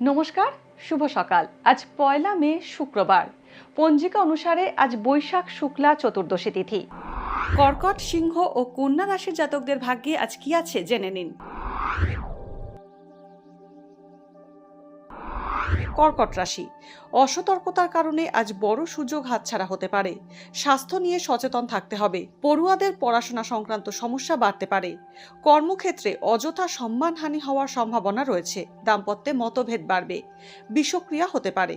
নমস্কার, শুভ সকাল। আজ ১লা মে শুক্রবার। পঞ্জিকা অনুসারে আজ বৈশাখ শুক্লা চতুর্দশী তিথি। কর্কট, সিংহ ও কন্যা রাশির জাতকদের ভাগ্যে আজ কি আছে জেনে নিন। কর্কট রাশি, অসতর্কতার কারণে আজ বড় সুযোগ হাতছাড়া হতে পারে। স্বাস্থ্য নিয়ে সচেতন থাকতে হবে। পড়ুয়াদের পড়াশোনা সংক্রান্ত সমস্যা বাড়তে পারে। কর্মক্ষেত্রে অযথা সম্মানহানি হওয়ার সম্ভাবনা রয়েছে। দাম্পত্যে মতভেদ বাড়বে। বিষক্রিয়া হতে পারে।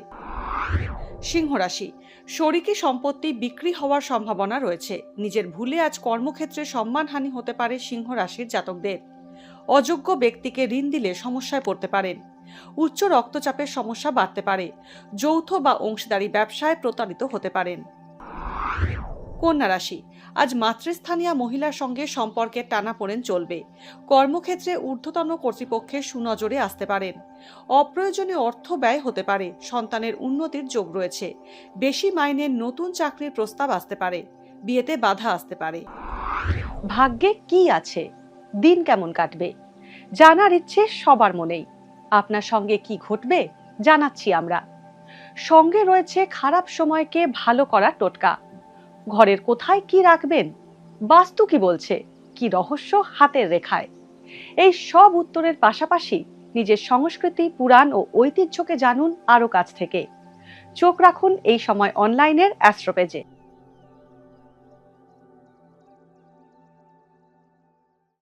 সিংহ রাশি, শরিকি সম্পত্তি বিক্রি হওয়ার সম্ভাবনা রয়েছে। নিজের ভুলে আজ কর্মক্ষেত্রে সম্মানহানি হতে পারে সিংহ রাশির জাতকদের। অযোগ্য ব্যক্তিকে ঋণ দিলে সমস্যায় পড়তে পারেন। উচ্চ রক্তচাপের সমস্যা বাড়তে পারে। যৌথ বা অংশীদারি ব্যবসায় প্রতারিত হতে পারেন। কন্যা রাশি, আজ মাতৃস্থানীয় মহিলার সঙ্গে সম্পর্কের টানাপোড়েন চলবে। কর্মক্ষেত্রে ঊর্ধ্বতন কর্তৃপক্ষের সুনজরে আসতে পারেন। অপ্রয়োজনীয় অর্থ ব্যয় হতে পারে। সন্তানের উন্নতির যোগ রয়েছে। বেশি মাইনের নতুন চাকরির প্রস্তাব আসতে পারে। বিয়েতে বাধা আসতে পারে। ভাগ্যে কি আছে, দিন কেমন কাটবে, জানার ইচ্ছে সবার মনেই। আপনার সঙ্গে কি ঘটবে জানাচ্ছি আমরা। সঙ্গে রয়েছে খারাপ সময়কে ভালো করার টোটকা। ঘরের কোথায় কি রাখবেন, বাস্তু কি বলছে, কি রহস্য হাতের রেখায়। এই সব উত্তরের পাশাপাশি নিজের সংস্কৃতি, পুরাণ ও ঐতিহ্যকে জানুন আরো কাছ থেকে। চোখ রাখুন এই সময় অনলাইনের অ্যাস্ট্রো পেজে।